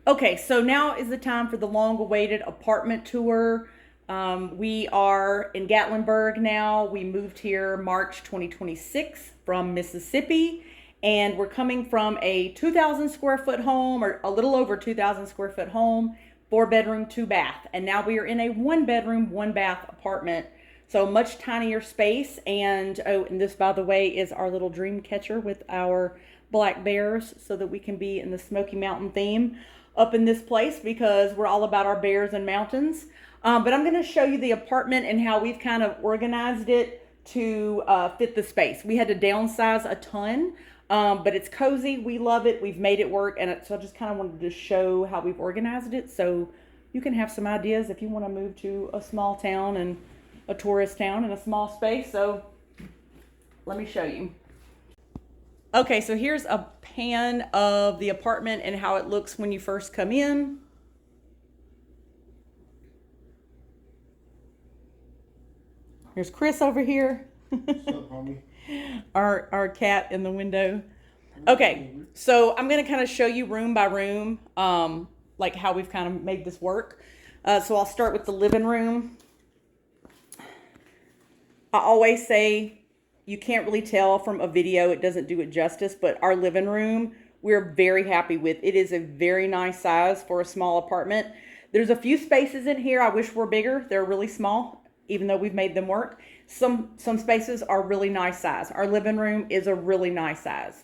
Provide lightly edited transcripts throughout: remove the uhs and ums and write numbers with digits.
Okay, so now is the time for the long-awaited apartment tour. We are in Gatlinburg now. We moved here March 2026 from Mississippi, and we're coming from a 2,000 square foot home, or a little over 2,000 square foot home, 4 bedroom, 2 bath. And now we are in a 1 bedroom, 1 bath apartment. So much tinier space. And oh, and this, by the way, is our little dream catcher with our black bears so that we can be in the Smoky Mountain theme up in this place because we're all about our bears and mountains. But I'm going to show you the apartment and how we've kind of organized it to fit the space. We had to downsize a ton, but it's cozy. We love it. We've made it work. So I just kind of wanted to show how we've organized it so you can have some ideas if you want to move to a small town and a tourist town in a small space. So let me show you. Okay, so here's a pan of the apartment and how it looks when you first come in. Here's Chris over here. What's up, homie? Our cat in the window. Okay, so I'm gonna kind of show you room by room, like how we've kind of made this work. So I'll start with the living room. I always say you can't really tell from a video, it doesn't do it justice, but our living room, we're very happy with. It is a very nice size for a small apartment. There's a few spaces in here I wish were bigger. They're really small, even though we've made them work. Some spaces are really nice size. Our living room is a really nice size.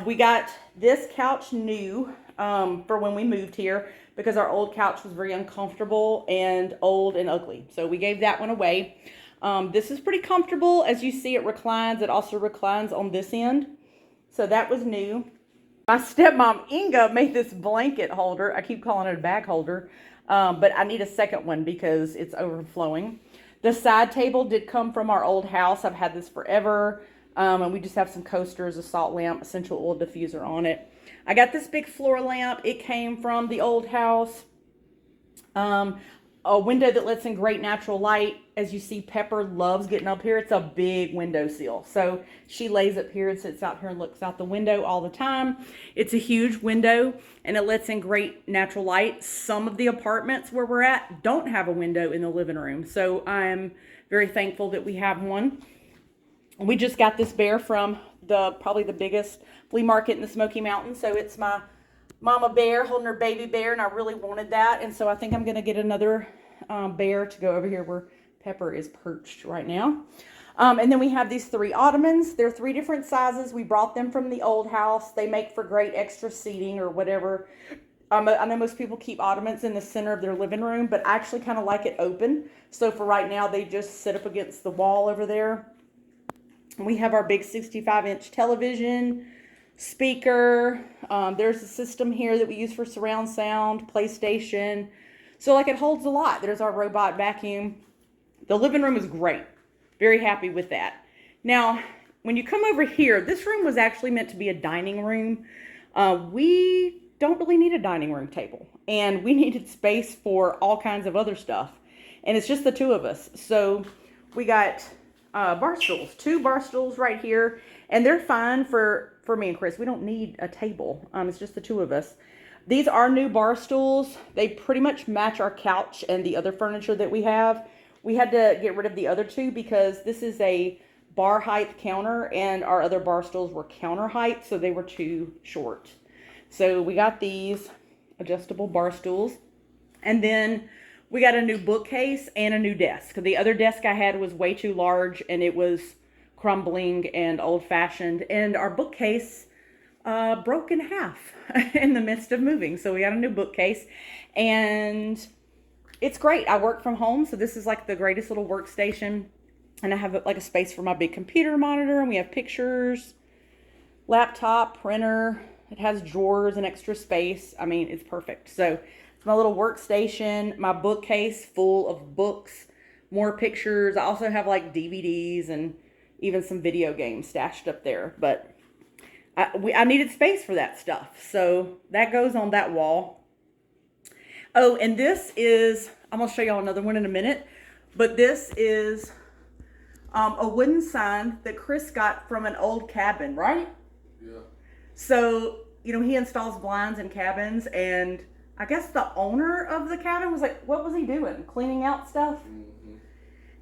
We got this couch new for when we moved here because our old couch was very uncomfortable and old and ugly. So we gave that one away. This is pretty comfortable. As you see, it reclines. It also reclines on this end. So that was new. My stepmom, Inga, made this blanket holder. I keep calling it a bag holder, but I need a second one because it's overflowing. The side table did come from our old house. I've had this forever. And we just have some coasters, a salt lamp, essential oil diffuser on it. I got this big floor lamp. It came from the old house. A window that lets in great natural light. As you see, Pepper loves getting up here. It's a big windowsill. So she lays up here and sits out here and looks out the window all the time. It's a huge window and it lets in great natural light. Some of the apartments where we're at don't have a window in the living room. So I'm very thankful that we have one. We just got this bear from probably the biggest flea market in the Smoky Mountains. So it's my mama bear holding her baby bear, and I really wanted that. And so I think I'm going to get another bear to go over here where Pepper is perched right now. And then we have these 3 ottomans. They're 3 different sizes. We brought them from the old house. They make for great extra seating or whatever. I know most people keep ottomans in the center of their living room, but I actually kind of like it open. So for right now, they just sit up against the wall over there. We have our big 65-inch television, speaker. There's a system here that we use for surround sound, PlayStation. So like it holds a lot. There's our robot vacuum. The living room is great. Very happy with that. Now, when you come over here, this room was actually meant to be a dining room. We don't really need a dining room table. And we needed space for all kinds of other stuff. And it's just the 2 of us. So we got bar stools, 2 bar stools right here, and they're fine for me and Chris. We don't need a table. It's just the 2 of us. These are new bar stools. They pretty much match our couch and the other furniture that we have. We had to get rid of the other 2 because this is a bar height counter and our other bar stools were counter height, so they were too short. So we got these adjustable bar stools, and then we got a new bookcase and a new desk. The other desk I had was way too large and it was crumbling and old-fashioned. And our bookcase broke in half in the midst of moving. So we got a new bookcase and it's great. I work from home, so this is like the greatest little workstation. And I have like a space for my big computer monitor, and we have pictures, laptop, printer. It has drawers and extra space. I mean, it's perfect. So it's my little workstation, my bookcase full of books, more pictures. I also have like DVDs and even some video games stashed up there. But I needed space for that stuff. So that goes on that wall. Oh, and this is, I'm going to show y'all another one in a minute. But this is a wooden sign that Chris got from an old cabin, right? Yeah. So you know, he installs blinds in cabins, and I guess the owner of the cabin was like, what was he doing? Cleaning out stuff?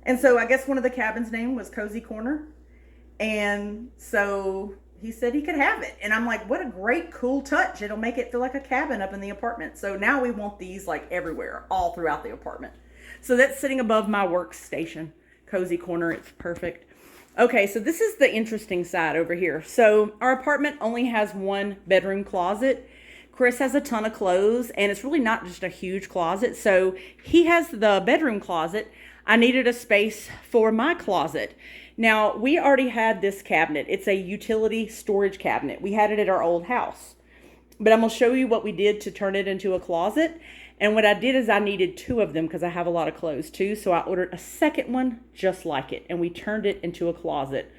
And so I guess one of the cabin's name was Cozy Corner. And so he said he could have it. And I'm like, what a great, cool touch. It'll make it feel like a cabin up in the apartment. So now we want these like everywhere, all throughout the apartment. So that's sitting above my workstation. Cozy Corner, it's perfect. Okay, so this is the interesting side over here. So our apartment only has one bedroom closet. Chris has a ton of clothes, and it's really not just a huge closet. So he has the bedroom closet. I needed a space for my closet. Now, we already had this cabinet. It's a utility storage cabinet. We had it at our old house. But I'm going to show you what we did to turn it into a closet. And what I did is I needed 2 of them because I have a lot of clothes too. So I ordered a second one just like it, and we turned it into a closet.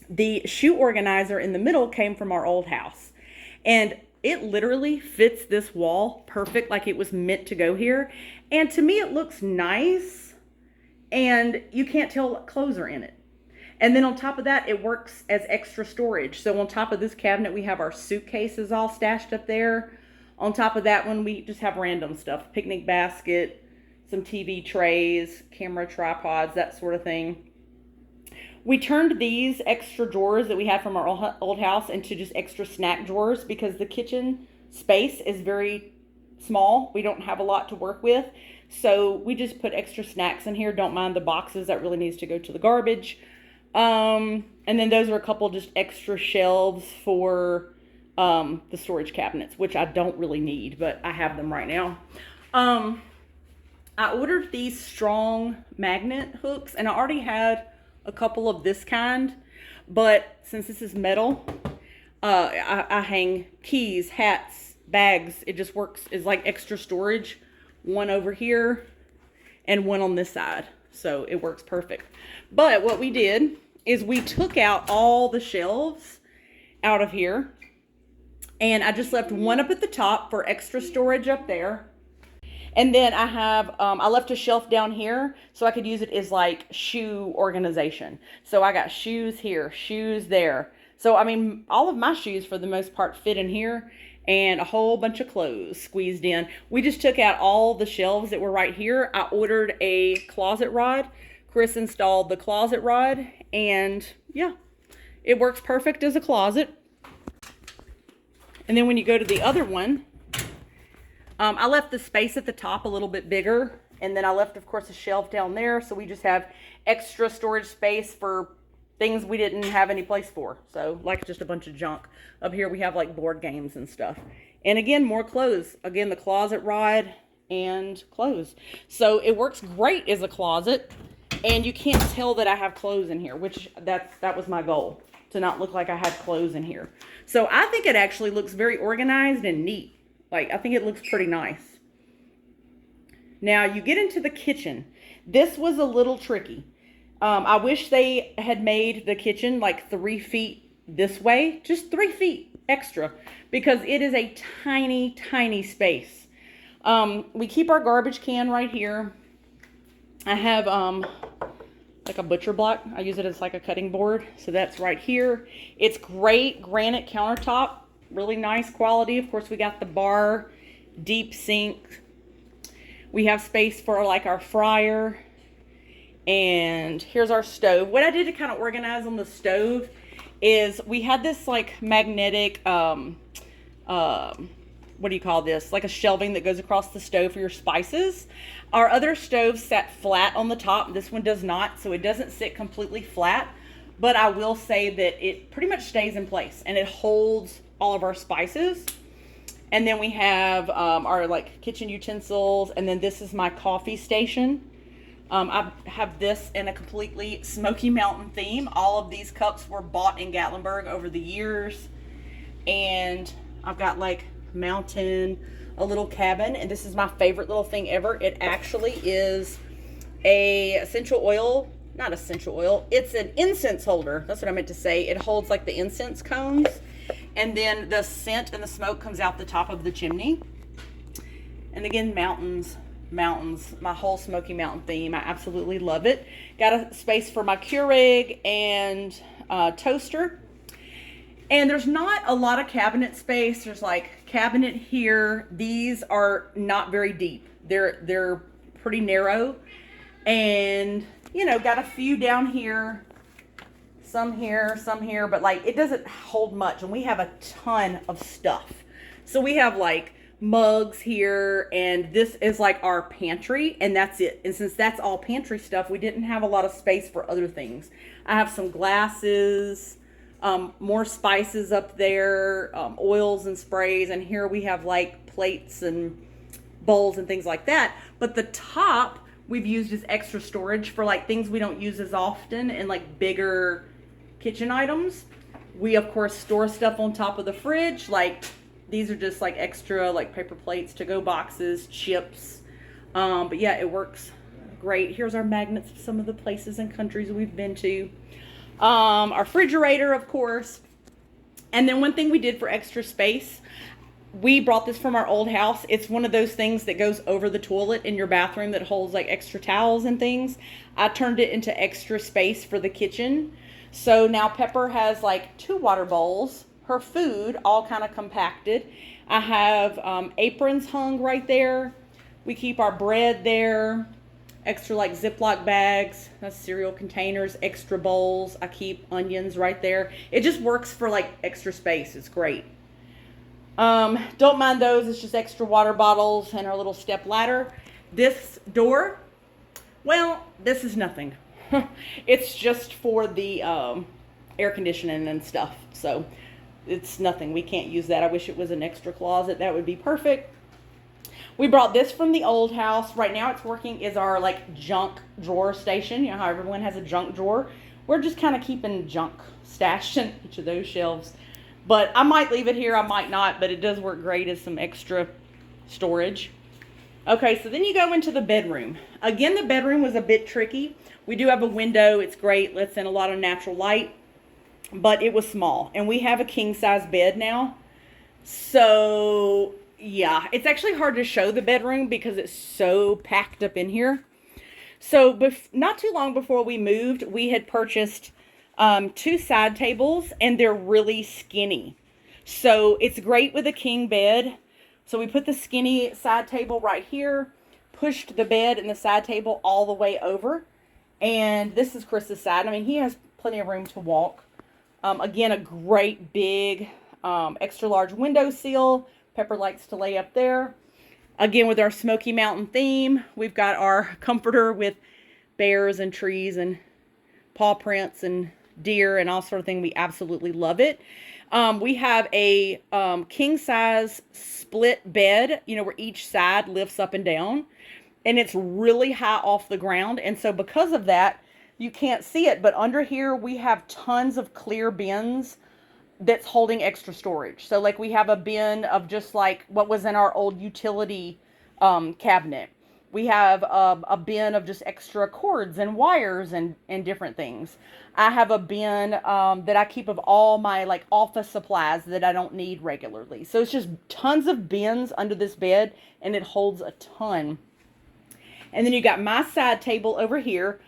The shoe organizer in the middle came from our old house. And it literally fits this wall perfect, like it was meant to go here. And to me, it looks nice. And you can't tell what clothes are in it. And then on top of that, it works as extra storage. So on top of this cabinet, we have our suitcases all stashed up there. On top of that one, we just have random stuff. Picnic basket, some TV trays, camera tripods, that sort of thing. We turned these extra drawers that we had from our old house into just extra snack drawers because the kitchen space is very small. We don't have a lot to work with. So we just put extra snacks in here. Don't mind the boxes. That really needs to go to the garbage. And then those are a couple just extra shelves for the storage cabinets, which I don't really need, but I have them right now. I ordered these strong magnet hooks, and I already had a couple of this kind, but since this is metal, I hang keys, hats, bags. It just works as like extra storage. One over here and one on this side. So it works perfect. But what we did is we took out all the shelves out of here, and I just left one up at the top for extra storage up there. And then I have, I left a shelf down here so I could use it as like shoe organization. So I got shoes here, shoes there. So, I mean, all of my shoes for the most part fit in here, and a whole bunch of clothes squeezed in. We just took out all the shelves that were right here. I ordered a closet rod. Chris installed the closet rod, and yeah, it works perfect as a closet. And then when you go to the other one, I left the space at the top a little bit bigger, and then I left, of course, a shelf down there, so we just have extra storage space for things we didn't have any place for. So, like just a bunch of junk. Up here we have like board games and stuff. And again, more clothes. Again, the closet rod and clothes. So it works great as a closet, and you can't tell that I have clothes in here, which that was my goal, to not look like I had clothes in here. So I think it actually looks very organized and neat. Like, I think it looks pretty nice. Now, you get into the kitchen. This was a little tricky. I wish they had made the kitchen like 3 feet this way. Just 3 feet extra. Because it is a tiny, tiny space. We keep our garbage can right here. I have like a butcher block. I use it as like a cutting board. So that's right here. It's great granite countertop. Really nice quality. Of course, we got the bar, deep sink. We have space for like our fryer. And here's our stove. What I did to kind of organize on the stove is we had this like magnetic, what do you call this? Like a shelving that goes across the stove for your spices. Our other stove sat flat on the top. This one does not, so it doesn't sit completely flat. But I will say that it pretty much stays in place, and it holds all of our spices. And then we have our like kitchen utensils, and then this is my coffee station. I have this in a completely Smoky Mountain theme. All of these cups were bought in Gatlinburg over the years. And I've got like mountain, a little cabin, and this is my favorite little thing ever. It actually is a essential oil, not essential oil, it's an incense holder. That's what I meant to say. It holds like the incense cones, and then the scent and the smoke comes out the top of the chimney. And again, mountains, my whole Smoky Mountain theme. I absolutely love it. Got a space for my Keurig and toaster. And there's not a lot of cabinet space. There's like cabinet here. These are not very deep. They're pretty narrow. And, you know, got a few down here. Some here, but like it doesn't hold much. And we have a ton of stuff. So we have like mugs here, and this is like our pantry, and that's it. And since that's all pantry stuff, we didn't have a lot of space for other things. I have some glasses, more spices up there, oils and sprays, and here we have like plates and bowls and things like that. But the top we've used as extra storage for like things we don't use as often and like bigger kitchen items. We of course store stuff on top of the fridge, like these are just like extra like paper plates, to-go boxes, chips. But yeah, it works great. Here's our magnets of some of the places and countries we've been to. Our refrigerator, of course. And then one thing we did for extra space, we brought this from our old house. It's one of those things that goes over the toilet in your bathroom that holds like extra towels and things. I turned it into extra space for the kitchen. So now Pepper has like 2 water bowls, her food all kind of compacted. I have aprons hung right there. We keep our bread there. Extra like Ziploc bags, that's cereal containers, extra bowls. I keep onions right there. It just works for like extra space. It's great. Don't mind those. It's just extra water bottles and our little step ladder. This door, well, this is nothing. It's just for the air conditioning and stuff. So it's nothing. We can't use that. I wish it was an extra closet. That would be perfect. We brought this from the old house. Right now it's working as our like junk drawer station. You know how everyone has a junk drawer? We're just kind of keeping junk stashed in each of those shelves. But I might leave it here, I might not, but it does work great as some extra storage. Okay, so then you go into the bedroom. Again, the bedroom was a bit tricky. We do have a window. It's great. Lets in a lot of natural light. But it was small. And we have a king-size bed now. So, yeah. It's actually hard to show the bedroom because it's so packed up in here. So, not too long before we moved, we had purchased 2 side tables. And they're really skinny. So, it's great with a king bed. So we put the skinny side table right here, pushed the bed and the side table all the way over. And this is Chris's side. I mean, he has plenty of room to walk. Again, a great big extra large window sill. Pepper likes to lay up there. Again, with our Smoky Mountain theme, we've got our comforter with bears and trees and paw prints and deer and all sort of thing. We absolutely love it. We have a king size split bed, you know, where each side lifts up and down, and it's really high off the ground. And so because of that, you can't see it, but under here we have tons of clear bins that's holding extra storage. So like we have a bin of just like what was in our old utility cabinet. We have a bin of just extra cords and wires and different things. I have a bin that I keep of all my like office supplies that I don't need regularly. So it's just tons of bins under this bed, and it holds a ton. And then you got my side table over here,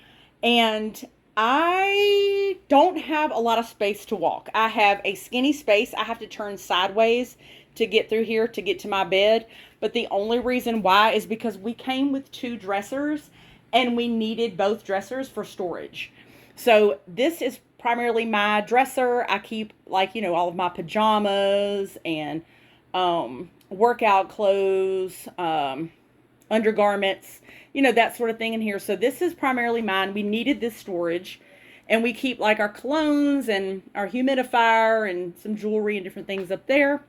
and I don't have a lot of space to walk. I have a skinny space. I have to turn sideways to get through here to get to my bed. But the only reason why is because we came with 2 dressers, and we needed both dressers for storage. So this is primarily my dresser. I keep like, you know, all of my pajamas and workout clothes, undergarments, you know, that sort of thing in here. So this is primarily mine. We needed this storage, and we keep like our colognes and our humidifier and some jewelry and different things up there.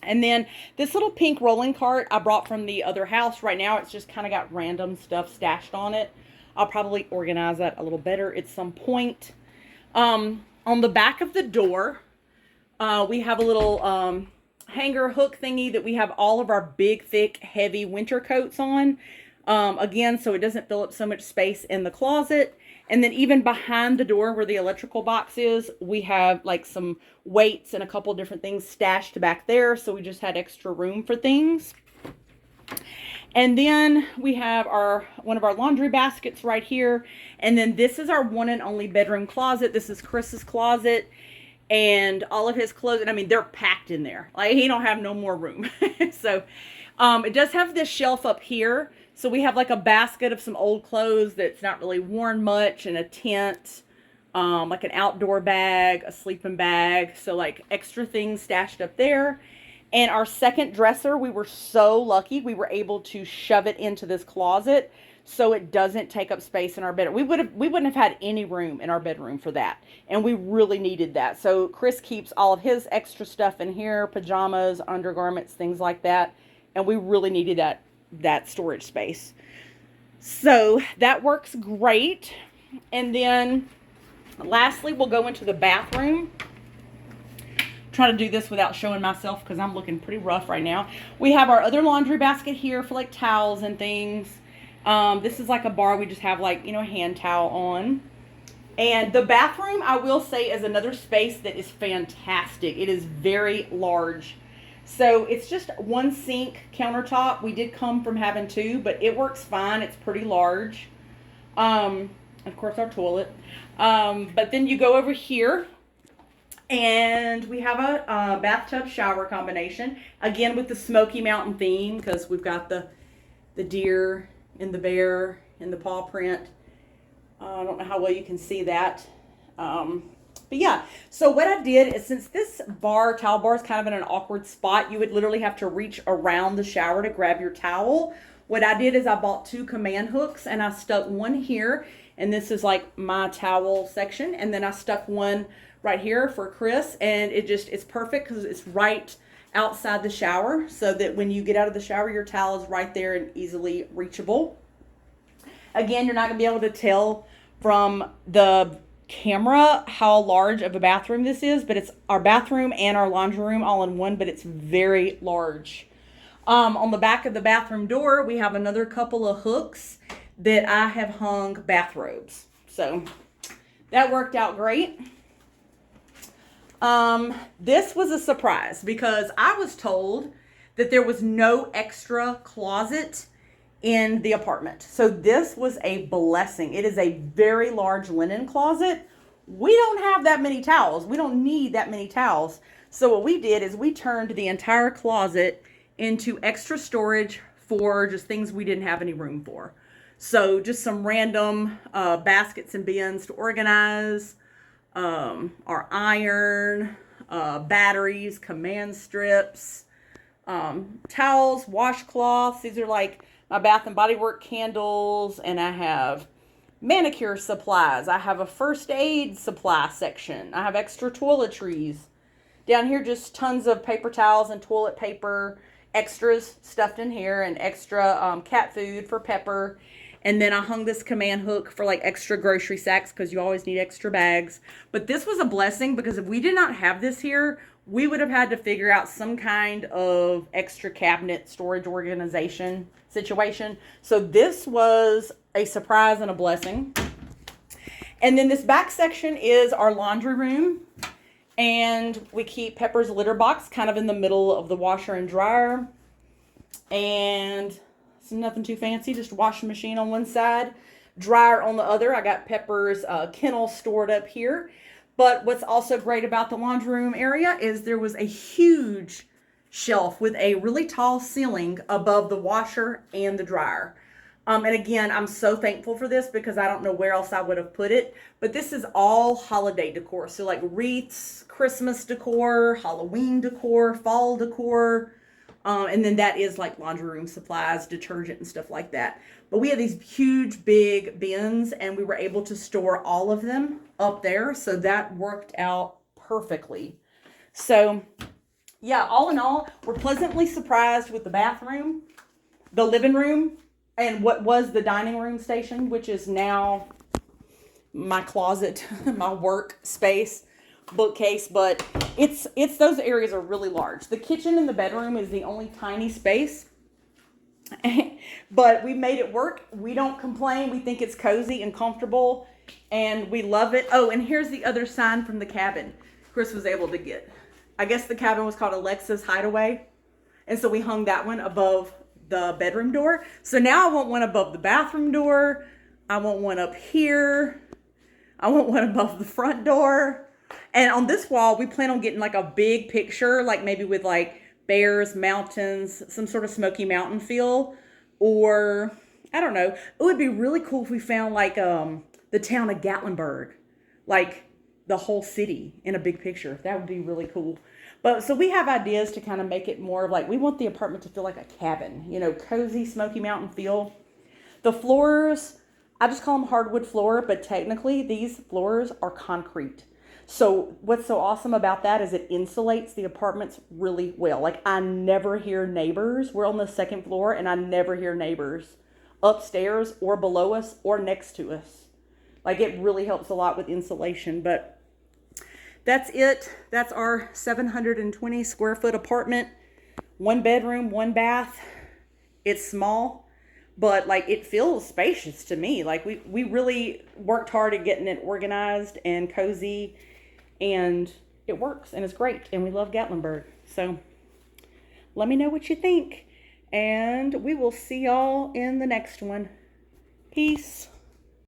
And then this little pink rolling cart I brought from the other house. Right now it's just kind of got random stuff stashed on it. I'll probably organize that a little better at some point. On the back of the door, we have a little hanger hook thingy that we have all of our big, thick, heavy winter coats on. Again, so it doesn't fill up so much space in the closet. And then even behind the door where the electrical box is, we have like some weights and a couple different things stashed back there. So we just had extra room for things. And then we have one of our laundry baskets right here. And then this is our one and only bedroom closet. This is Chris's closet. and all of his clothes. And I mean, they're packed in there. Like, he don't have no more room. So it does have this shelf up here. So we have like a basket of some old clothes that's not really worn much, and a tent, like an outdoor bag, a sleeping bag. So like extra things stashed up there. And our second dresser, we were so lucky. We were able to shove it into this closet so it doesn't take up space in our bedroom. We wouldn't have had any room in our bedroom for that. And we really needed that. So Chris keeps all of his extra stuff in here, pajamas, undergarments, things like that. And we really needed that storage space. So that works great. And then lastly, we'll go into the bathroom. Try to do this without showing myself because I'm looking pretty rough right now. We have our other laundry basket here for like towels and things. This is like a bar we just have like, a hand towel on. And the bathroom, I will say, is another space that is fantastic. It is very large. So it's just one sink countertop. We did come from having two, but it works fine. It's pretty large. Of course, our toilet. But then you go over here, and we have a bathtub shower combination. Again, with the Smoky Mountain theme, because we've got the deer and the bear and the paw print. I don't know how well you can see that. But yeah, so what I did is, since this towel bar is kind of in an awkward spot, you would literally have to reach around the shower to grab your towel. What I did is I bought 2 command hooks, and I stuck one here, and this is like my towel section. And then I stuck one right here for Chris, and it's perfect because it's right outside the shower, so that when you get out of the shower, your towel is right there and easily reachable. Again, you're not going to be able to tell from the camera how large of a bathroom this is, but it's our bathroom and our laundry room all in one, but it's very large. On the back of the bathroom door, we have another couple of hooks that I have hung bathrobes. So that worked out great. This was a surprise because I was told that there was no extra closet in the apartment. So this was a blessing. It is a very large linen closet. We don't have that many towels. We don't need that many towels. So what we did is we turned the entire closet into extra storage for just things we didn't have any room for. So just some random baskets and bins to organize, our iron, batteries, command strips, towels, washcloths. These are like my Bath and Body Works candles, and I have manicure supplies. I have a first aid supply section. I have extra toiletries. Down here, just tons of paper towels and toilet paper, extras stuffed in here, and extra cat food for Pepper. And then I hung this command hook for like extra grocery sacks because you always need extra bags. But this was a blessing because if we did not have this here, we would have had to figure out some kind of extra cabinet storage organization situation. So this was a surprise and a blessing. And then this back section is our laundry room. And we keep Pepper's litter box kind of in the middle of the washer and dryer. And it's nothing too fancy, just washing machine on one side, dryer on the other. I got Pepper's kennel stored up here. But what's also great about the laundry room area is there was a huge shelf with a really tall ceiling above the washer and the dryer. And again, I'm so thankful for this because I don't know where else I would have put it. But this is all holiday decor. So like wreaths, Christmas decor, Halloween decor, fall decor. And then that is like laundry room supplies, detergent and stuff like that. But we have these huge, big bins, and we were able to store all of them up there. So that worked out perfectly. So yeah, all in all, we're pleasantly surprised with the bathroom, the living room, and what was the dining room station, which is now my closet, my work space, bookcase. But it's those areas are really large. The kitchen and the bedroom is the only tiny space. But we made it work. We don't complain. We think it's cozy and comfortable, and we love it. Oh, and here's the other sign from the cabin Chris was able to get. I guess the cabin was called Alexa's Hideaway, and so we hung that one above the bedroom door. So now I want one above the bathroom door. I want one up here. I want one above the front door. And on this wall, we plan on getting like a big picture, like maybe with like bears, mountains, some sort of Smoky Mountain feel. Or, I don't know. It would be really cool if we found like the town of Gatlinburg, like the whole city in a big picture. That would be really cool. But so we have ideas to kind of make it more of like, we want the apartment to feel like a cabin, you know, cozy Smoky Mountain feel. The floors, I just call them hardwood floor, but technically these floors are concrete. So what's so awesome about that is it insulates the apartments really well. Like I never hear neighbors. We're on the second floor and I never hear neighbors upstairs or below us or next to us. Like it really helps a lot with insulation, but that's it. That's our 720 square foot apartment. 1 bedroom, 1 bath. It's small, but like it feels spacious to me. Like we really worked hard at getting it organized and cozy, and it works and it's great, and we love Gatlinburg. So let me know what you think, and we will see y'all in the next one. Peace.